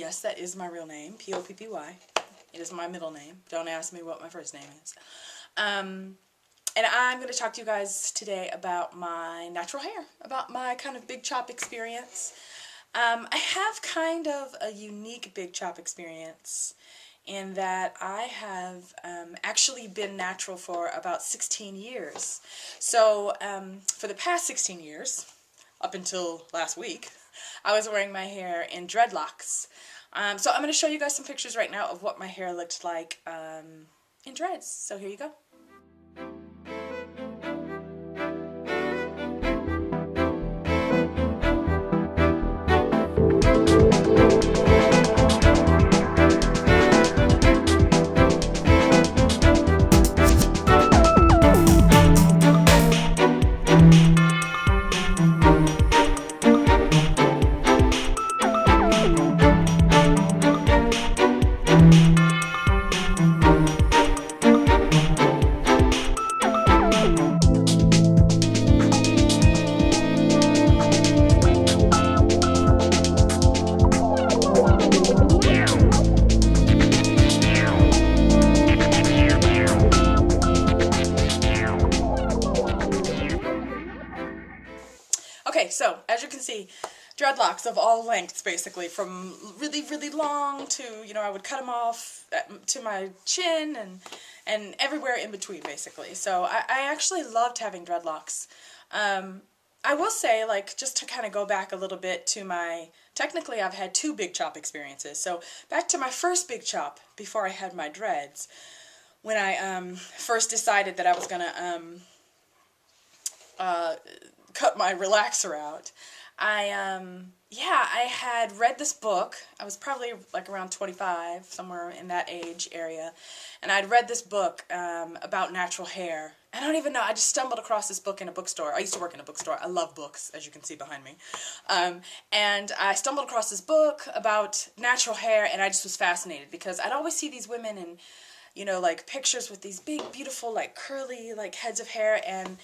Yes, that is my real name, Poppy. It is my middle name. Don't ask me what my first name is. And I'm going to talk to you guys today about my natural hair, about my kind of big chop experience. I have kind of a unique big chop experience in that I have actually been natural for about 16 years. So for the past 16 years, up until last week, I was wearing my hair in dreadlocks. So I'm going to show you guys some pictures right now of what my hair looked like in dreads. So here you go. Okay, so as you can see, dreadlocks of all lengths, basically, from really, really long to, I would cut them off to my chin and everywhere in between, basically. So I actually loved having dreadlocks. I will say, like, just to kind of go back a little bit to technically I've had two big chop experiences. So back to my first big chop before I had my dreads, when I first decided that I was going to cut my relaxer out. I had read this book. I was probably like around 25, somewhere in that age area, and I'd read this book about natural hair. I don't even know, I just stumbled across this book in a bookstore. I used to work in a bookstore. I love books, as you can see behind me. And I stumbled across this book about natural hair, and I just was fascinated because I'd always see these women in, like pictures with these big, beautiful, like curly, like heads of hair, and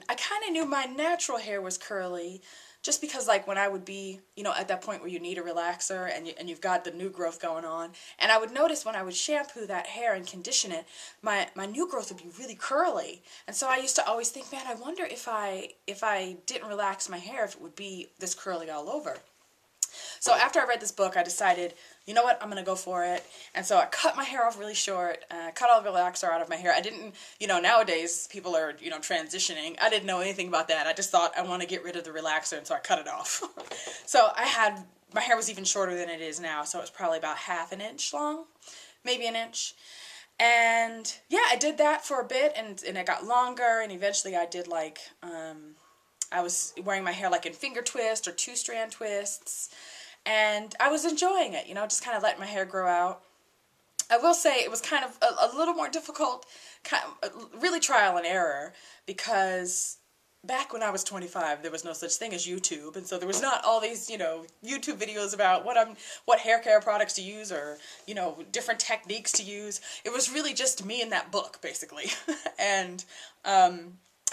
I kind of knew my natural hair was curly, just because like when I would be, at that point where you need a relaxer and you've got the new growth going on, and I would notice when I would shampoo that hair and condition it, my new growth would be really curly, and so I used to always think, man, I wonder if I didn't relax my hair, if it would be this curly all over. So after I read this book, I decided, you know what, I'm going to go for it. And so I cut my hair off really short, cut all the relaxer out of my hair. I didn't, nowadays people are, transitioning. I didn't know anything about that. I just thought I want to get rid of the relaxer, and so I cut it off. So my hair was even shorter than it is now, so it was probably about half an inch long, maybe an inch. And yeah, I did that for a bit, and it got longer, and eventually I did like, I was wearing my hair like in finger twists or 2-strand twists. And I was enjoying it, just kind of letting my hair grow out. I will say it was kind of a little more difficult, really trial and error, because back when I was 25, there was no such thing as YouTube, and so there was not all these, YouTube videos about what hair care products to use, or, different techniques to use. It was really just me and that book, basically.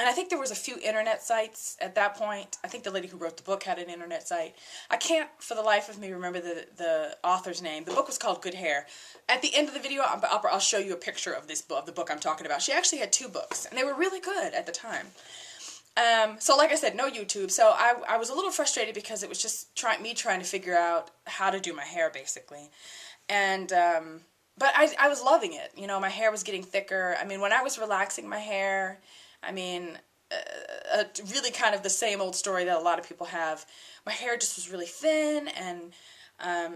And I think there was a few internet sites at that point. I think the lady who wrote the book had an internet site. I can't, for the life of me, remember the author's name. The book was called Good Hair. At the end of the video, I'll show you a picture of the book I'm talking about. She actually had 2 books, and they were really good at the time. So like I said, no YouTube. So I was a little frustrated because it was just me trying to figure out how to do my hair, basically. And but I was loving it. My hair was getting thicker. I mean, when I was relaxing my hair, really kind of the same old story that a lot of people have. My hair just was really thin, and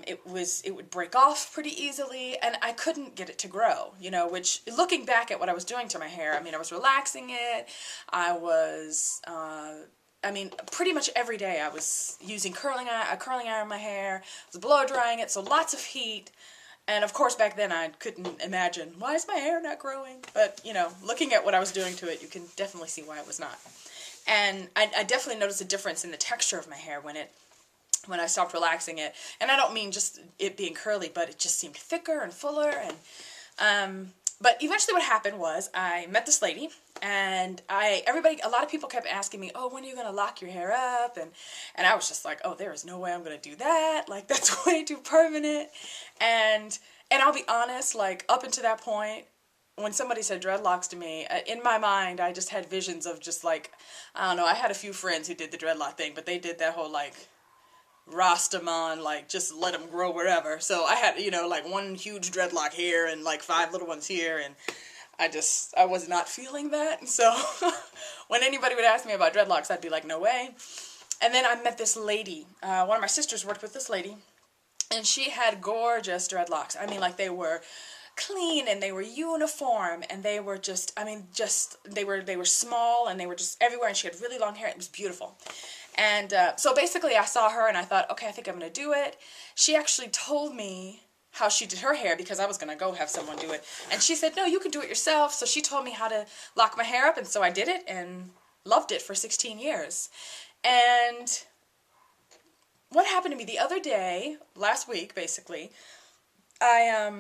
it would break off pretty easily, and I couldn't get it to grow, which, looking back at what I was doing to my hair, I was relaxing it. I was, pretty much every day I was using a curling iron on my hair. I was blow drying it, so lots of heat. And of course, back then I couldn't imagine, why is my hair not growing? But, looking at what I was doing to it, you can definitely see why it was not. And I definitely noticed a difference in the texture of my hair when I stopped relaxing it. And I don't mean just it being curly, but it just seemed thicker and fuller. And But eventually what happened was I met this lady, and a lot of people kept asking me, oh, when are you going to lock your hair up? And I was just like, oh, there is no way I'm going to do that. Like, that's way too permanent. And I'll be honest, like, up until that point, when somebody said dreadlocks to me, in my mind, I just had visions of just like, I don't know, I had a few friends who did the dreadlock thing, but they did that whole like, Rastaman, like, just let them grow wherever. So I had, like one huge dreadlock here and like 5 little ones here, and I was not feeling that. So when anybody would ask me about dreadlocks, I'd be like, no way. And then I met this lady. One of my sisters worked with this lady, and she had gorgeous dreadlocks. I mean, like, they were clean and they were uniform, and they were just, they were small, and they were just everywhere, and she had really long hair. It was beautiful. And so basically I saw her and I thought, okay, I think I'm going to do it. She actually told me how she did her hair, because I was going to go have someone do it. And she said, no, you can do it yourself. So she told me how to lock my hair up, and so I did it and loved it for 16 years. And what happened to me the other day, last week basically, I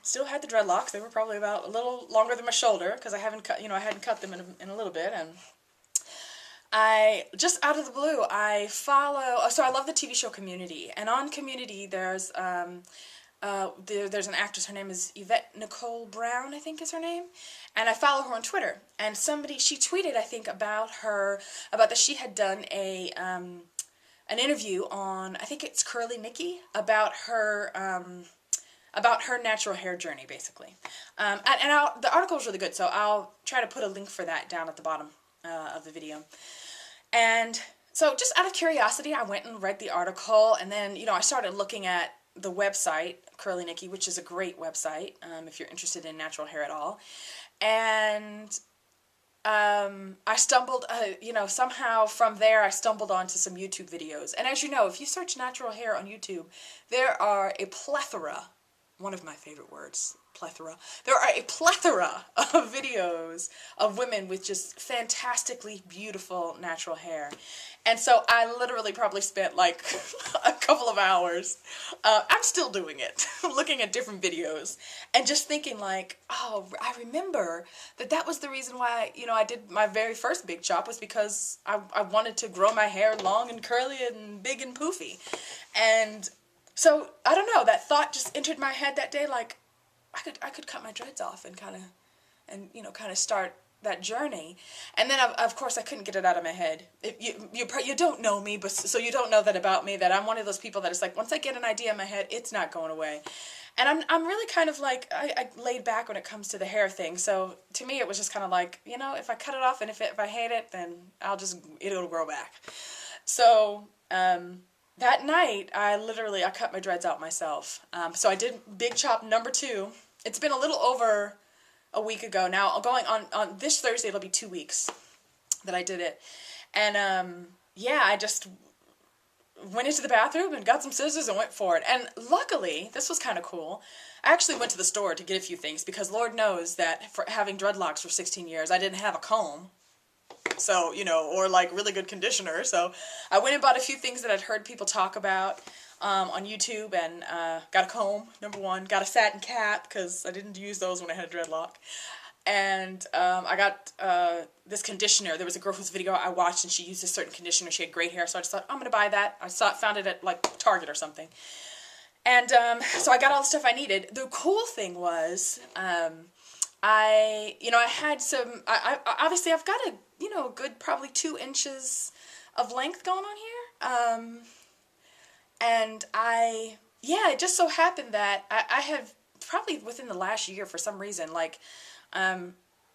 still had the dreadlocks. They were probably about a little longer than my shoulder, because I hadn't cut them in a little bit. And I, just out of the blue, so I love the TV show Community, and on Community there's there's an actress, her name is Yvette Nicole Brown, I think is her name, and I follow her on Twitter, and she tweeted, I think, about that she had done an interview on, I think it's Curly Nikki, about her natural hair journey, basically, and the article is really good, so I'll try to put a link for that down at the bottom of the video. And so just out of curiosity, I went and read the article, and then, I started looking at the website, Curly Nikki, which is a great website, if you're interested in natural hair at all. And I stumbled, somehow from there I stumbled onto some YouTube videos. And as you know, if you search natural hair on YouTube, there are a plethora, one of my favorite words, plethora. There are a plethora of videos of women with just fantastically beautiful natural hair. And so I literally probably spent like a couple of hours, I'm still doing it, looking at different videos and just thinking like, oh, I remember that was the reason why, I did my very first big chop, was because I wanted to grow my hair long and curly and big and poofy. And so, I don't know, that thought just entered my head that day, like, I could cut my dreads off and kind of start that journey. And then of course I couldn't get it out of my head. You don't know me, but so you don't know that about me, that I'm one of those people that is like, once I get an idea in my head, it's not going away. And I'm really kind of like, I laid back when it comes to the hair thing. So to me it was just kind of like, if I cut it off and if I hate it, then it'll grow back. So that night, I cut my dreads out myself. So I did big chop number 2. It's been a little over a week ago now. Going on this Thursday, it'll be 2 weeks that I did it. And I just went into the bathroom and got some scissors and went for it. And luckily, this was kind of cool. I actually went to the store to get a few things, because Lord knows that for having dreadlocks for 16 years, I didn't have a comb. So, or like really good conditioner. So I went and bought a few things that I'd heard people talk about on YouTube, and got a comb, number 1. Got a satin cap, because I didn't use those when I had a dreadlock. And I got this conditioner. There was a girl whose video I watched, and she used a certain conditioner. She had great hair, so I just thought, I'm going to buy that. Found it at like Target or something. And so I got all the stuff I needed. The cool thing was, I had some, obviously I've got a good probably 2 inches of length going on here. And it just so happened that I have probably within the last year, for some reason, like,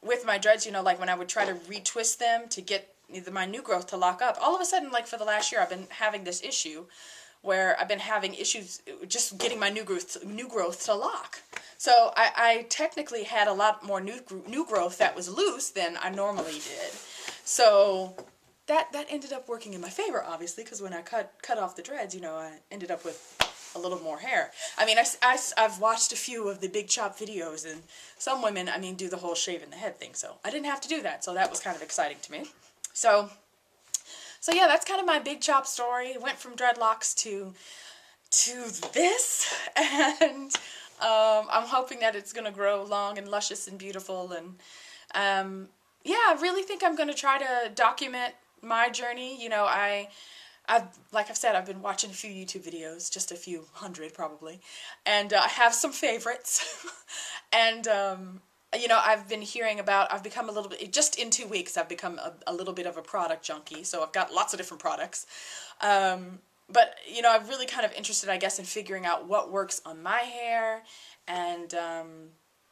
with my dreads, like when I would try to retwist them to get my new growth to lock up, all of a sudden, like for the last year, I've been having this issue where I've been having issues just getting my new growth to lock. So I technically had a lot more new growth that was loose than I normally did. So that ended up working in my favor, obviously, because when I cut off the dreads, I ended up with a little more hair. I mean, I've watched a few of the big chop videos, and some women, do the whole shaving the head thing, so I didn't have to do that, so that was kind of exciting to me. So yeah, that's kind of my big chop story. It went from dreadlocks to this, and I'm hoping that it's going to grow long and luscious and beautiful. And yeah, I really think I'm going to try to document my journey. You know, like I've said, I've been watching a few YouTube videos, just a few hundred probably, and I have some favorites. And you know, I've been hearing about, I've become a little bit, just in 2 weeks, I've become a little bit of a product junkie, so I've got lots of different products. But, you know, I'm really kind of interested, I guess, in figuring out what works on my hair, and,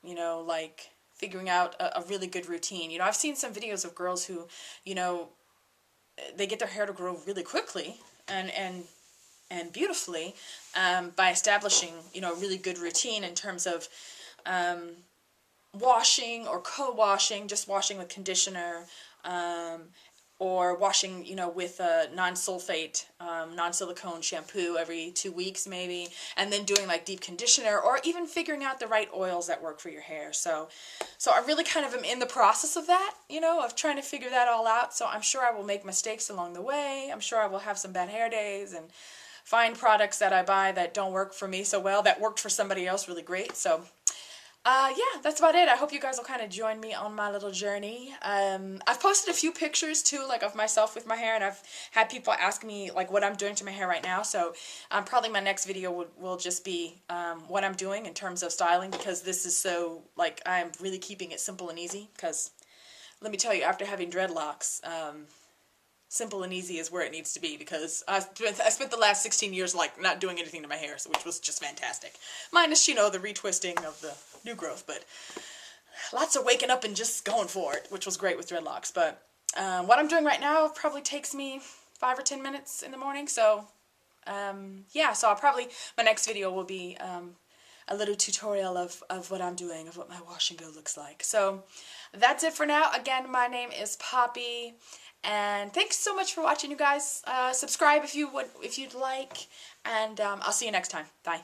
you know, like, figuring out a really good routine. You know, I've seen some videos of girls who, you know, they get their hair to grow really quickly and beautifully, by establishing, you know, a really good routine in terms of washing or co-washing, just washing with conditioner, or washing, you know, with a non-sulfate, non-silicone shampoo every 2 weeks maybe, and then doing like deep conditioner, or even figuring out the right oils that work for your hair. So I really kind of am in the process of that, you know, of trying to figure that all out. So I'm sure I will make mistakes along the way. I'm sure I will have some bad hair days and find products that I buy that don't work for me so well, that worked for somebody else really great. So yeah, that's about it. I hope you guys will kind of join me on my little journey. I've posted a few pictures too, like of myself with my hair, and I've had people ask me like what I'm doing to my hair right now. So probably my next video will just be what I'm doing in terms of styling, because this is so, like, I'm really keeping it simple and easy, because let me tell you, after having dreadlocks, simple and easy is where it needs to be, because I spent the last 16 years like not doing anything to my hair, so, which was just fantastic. Minus, you know, the retwisting of the new growth, but lots of waking up and just going for it, which was great with dreadlocks. But what I'm doing right now probably takes me 5 or 10 minutes in the morning, so yeah, so my next video will be a little tutorial of what I'm doing, of what my wash and go looks like. So that's it for now. Again, my name is Poppy, and thanks so much for watching, you guys. Subscribe if you'd like, and I'll see you next time. Bye.